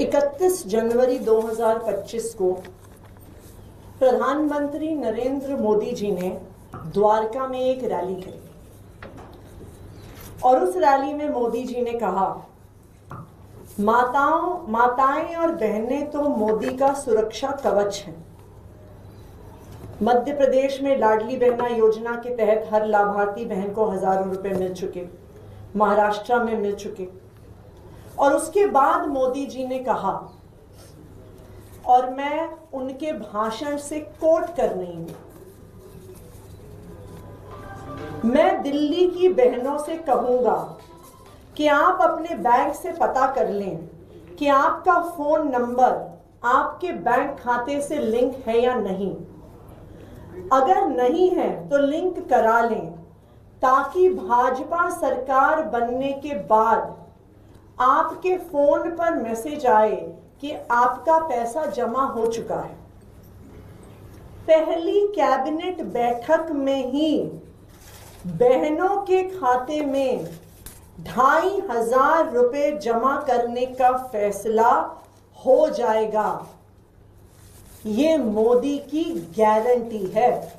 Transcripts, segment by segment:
31 जनवरी 2025 को प्रधानमंत्री नरेंद्र मोदी जी ने द्वारका में एक रैली करी और उस रैली में मोदी जी ने कहा, माताएं और बहनें तो मोदी का सुरक्षा कवच हैं। मध्य प्रदेश में लाडली बहना योजना के तहत हर लाभार्थी बहन को हजारों रुपए मिल चुके, महाराष्ट्र में मिल चुके। और उसके बाद मोदी जी ने कहा, और मैं उनके भाषण से कोट कर रही हूं, मैं दिल्ली की बहनों से कहूंगा कि आप अपने बैंक से पता कर लें कि आपका फोन नंबर आपके बैंक खाते से लिंक है या नहीं। अगर नहीं है तो लिंक करा लें, ताकि भाजपा सरकार बनने के बाद आपके फोन पर मैसेज आए कि आपका पैसा जमा हो चुका है। पहली कैबिनेट बैठक में ही बहनों के खाते में 2500 रुपए जमा करने का फैसला हो जाएगा। ये मोदी की गारंटी है।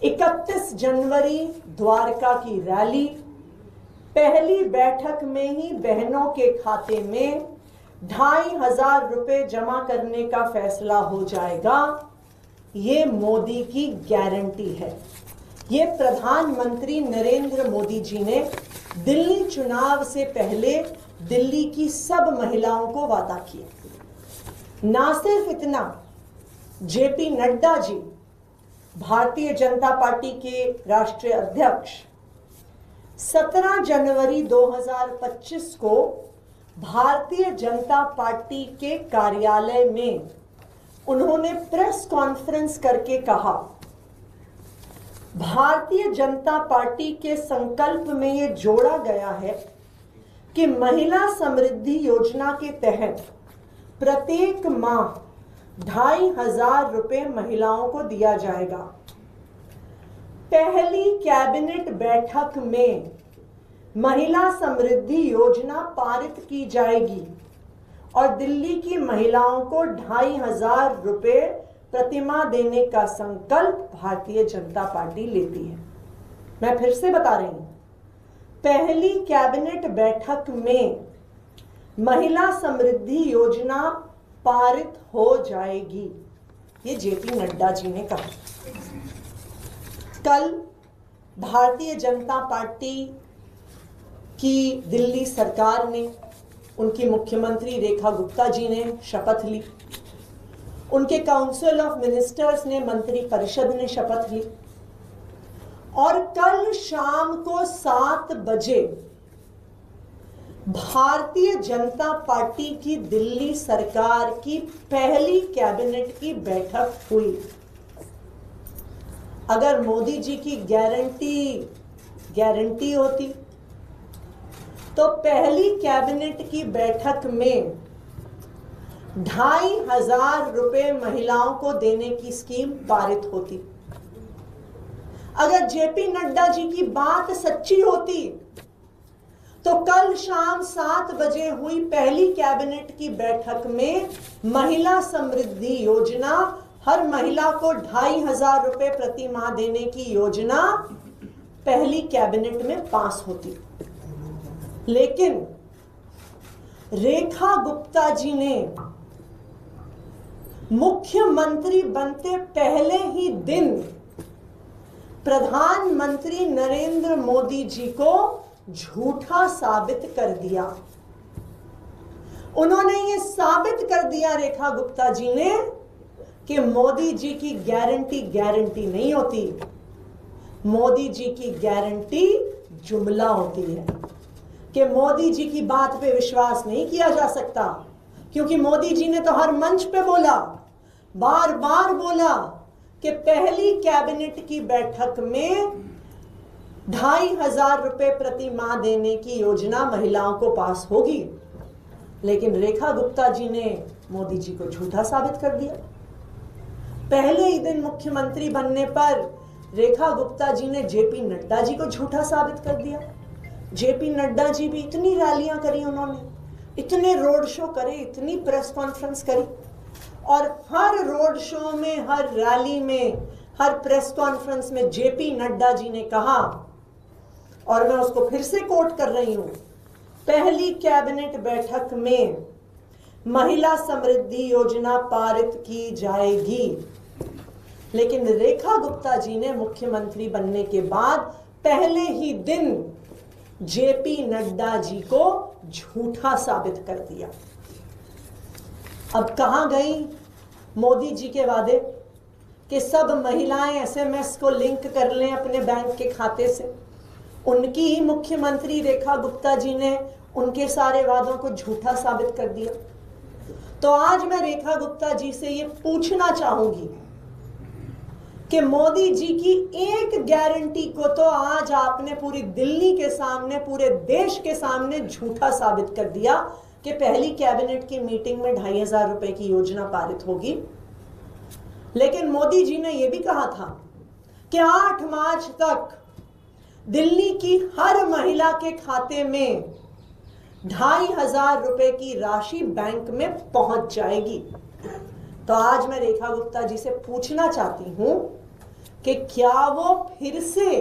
31 जनवरी द्वारका की रैली, पहली बैठक में ही बहनों के खाते में 2500 रुपए जमा करने का फैसला हो जाएगा। ये मोदी की गारंटी है। ये प्रधानमंत्री नरेंद्र मोदी जी ने दिल्ली चुनाव से पहले दिल्ली की सब महिलाओं को वादा किया। ना सिर्फ इतना, जेपी नड्डा जी, भारतीय जनता पार्टी के राष्ट्रीय अध्यक्ष, 17 जनवरी 2025 को भारतीय जनता पार्टी के कार्यालय में उन्होंने प्रेस कॉन्फ्रेंस करके कहा, भारतीय जनता पार्टी के संकल्प में यह जोड़ा गया है कि महिला समृद्धि योजना के तहत प्रत्येक माह 2500 रुपए महिलाओं को दिया जाएगा। पहली कैबिनेट बैठक में महिला समृद्धि योजना पारित की जाएगी और दिल्ली की महिलाओं को 2500 रुपए प्रतिमाह देने का संकल्प भारतीय जनता पार्टी लेती है। मैं फिर से बता रही हूं, पहली कैबिनेट बैठक में महिला समृद्धि योजना पारित हो जाएगी। ये जेपी नड्डा जी ने कहा। कल भारतीय जनता पार्टी की दिल्ली सरकार ने, उनकी मुख्यमंत्री रेखा गुप्ता जी ने शपथ ली, उनके काउंसिल ऑफ मिनिस्टर्स ने, मंत्री परिषद ने शपथ ली। और कल शाम को 7 बजे भारतीय जनता पार्टी की दिल्ली सरकार की पहली कैबिनेट की बैठक हुई। अगर मोदी जी की गारंटी होती तो पहली कैबिनेट की बैठक में 2500 रुपए महिलाओं को देने की स्कीम पारित होती। अगर जेपी नड्डा जी की बात सच्ची होती तो कल शाम 7 बजे हुई पहली कैबिनेट की बैठक में महिला समृद्धि योजना, हर महिला को 2500 रुपए प्रति माह देने की योजना पहली कैबिनेट में पास होती। लेकिन रेखा गुप्ता जी ने मुख्यमंत्री बनते पहले ही दिन प्रधानमंत्री नरेंद्र मोदी जी को झूठा साबित कर दिया। उन्होंने ये साबित कर दिया, रेखा गुप्ता जी ने, कि मोदी जी की गारंटी नहीं होती। मोदी जी की गारंटी जुमला होती है, कि मोदी जी की बात पे विश्वास नहीं किया जा सकता, क्योंकि मोदी जी ने तो हर मंच पे बोला, बार बार बोला कि पहली कैबिनेट की बैठक में 2500 रुपए प्रति माह देने की योजना महिलाओं को पास होगी। लेकिन रेखा गुप्ता जी ने मोदी जी को झूठा साबित कर दिया। पहले ही दिन मुख्यमंत्री बनने पर रेखा गुप्ता जी ने जेपी नड्डा जी को झूठा साबित कर दिया। जेपी नड्डा जी भी इतनी रैलियां करी उन्होंने, इतने रोड शो करे, इतनी प्रेस कॉन्फ्रेंस करी, और हर रोड शो में, हर रैली में, हर प्रेस कॉन्फ्रेंस में जेपी नड्डा जी ने कहा, और मैं उसको फिर से कोट कर रही हूं, पहली कैबिनेट बैठक में महिला समृद्धि योजना पारित की जाएगी। लेकिन रेखा गुप्ता जी ने मुख्यमंत्री बनने के बाद पहले ही दिन जेपी नड्डा जी को झूठा साबित कर दिया। अब कहां गई मोदी जी के वादे कि सब महिलाएं एसएमएस को लिंक कर लें अपने बैंक के खाते से? उनकी ही मुख्यमंत्री रेखा गुप्ता जी ने उनके सारे वादों को झूठा साबित कर दिया। तो आज मैं रेखा गुप्ता जी से ये पूछना चाहूंगी कि मोदी जी की एक गारंटी को तो आज आपने पूरी दिल्ली के सामने, पूरे देश के सामने झूठा साबित कर दिया कि पहली कैबिनेट की मीटिंग में 2500 रुपए की योजना पारित होगी। लेकिन मोदी जी ने यह भी कहा था कि 8 मार्च तक दिल्ली की हर महिला के खाते में 2500 रुपए की राशि बैंक में पहुंच जाएगी। तो आज मैं रेखा गुप्ता जी से पूछना चाहती हूं कि क्या वो फिर से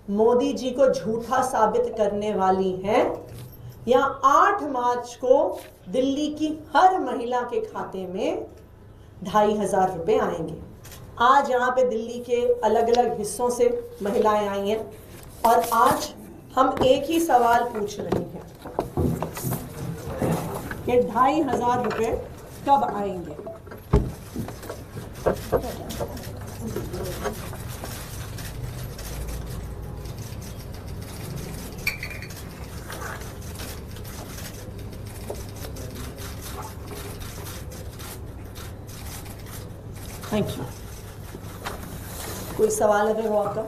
मोदी जी को झूठा साबित करने वाली हैं, या 8 मार्च को दिल्ली की हर महिला के खाते में 2500 रुपए आएंगे। आज यहाँ पे दिल्ली के अलग अलग हिस्सों से महिलाएं आई हैं, और आज हम एक ही सवाल पूछ रहे हैं कि 2500 रुपए कब आएंगे। Thank you. कोई सवाल अगर हो आपका?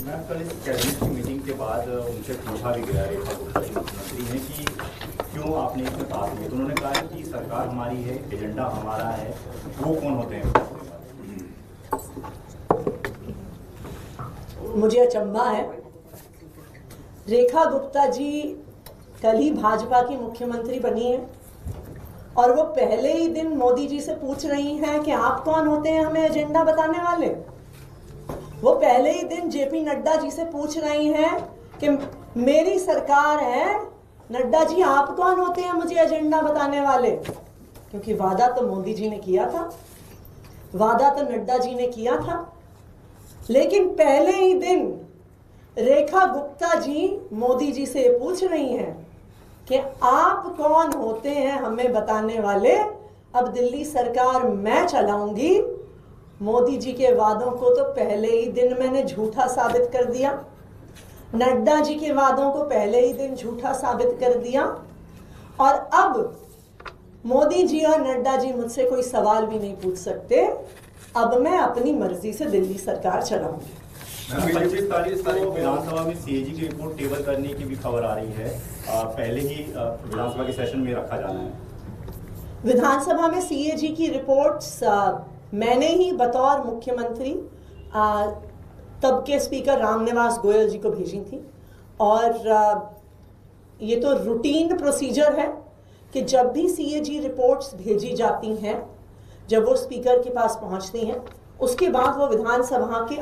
मैम, कल इस कैबिनेट की मीटिंग के बाद उनसे पूछा भी गया रेखा गुप्ता जी मुख्यमंत्री ने कि क्यों आपने इसमें पास किया, तो उन्होंने कहा कि सरकार हमारी है, एजेंडा हमारा है। वो कौन होते हैं? मुझे अचंभा है, रेखा गुप्ता जी कल ही भाजपा की मुख्यमंत्री बनी है और वो पहले ही दिन मोदी जी से पूछ रही हैं कि आप कौन होते हैं हमें एजेंडा बताने वाले। वो पहले ही दिन जेपी नड्डा जी से पूछ रही हैं कि मेरी सरकार है, नड्डा जी आप कौन होते हैं मुझे एजेंडा बताने वाले। क्योंकि वादा तो मोदी जी ने किया था, वादा तो नड्डा जी ने किया था। लेकिन पहले ही दिन रेखा गुप्ता जी मोदी जी से पूछ रही हैं कि आप कौन होते हैं हमें बताने वाले। अब दिल्ली सरकार मैं चलाऊंगी। मोदी जी के वादों को तो पहले ही दिन मैंने झूठा साबित कर दिया, नड्डा जी के वादों को पहले ही दिन झूठा साबित कर दिया, और अब मोदी जी और नड्डा जी मुझसे कोई सवाल भी नहीं पूछ सकते। अब मैं अपनी मर्जी से दिल्ली सरकार चलाऊंगी। 25 तारीख को विधानसभा में सीएजी की रिपोर्ट टेबल करने की भी खबर आ रही है। पहले ही विधानसभा के सेशन में रखा जाना है। विधानसभा में सीएजी की रिपोर्ट्स मैंने ही बतौर मुख्यमंत्री तब के स्पीकर रामनिवास गोयल जी को भेजी थी, और ये तो रूटीन प्रोसीजर है कि जब भी सीएजी रिपोर्ट्स भेजी जाती हैं, जब वो स्पीकर के पास पहुंचती हैं, उसके बाद वो विधानसभा के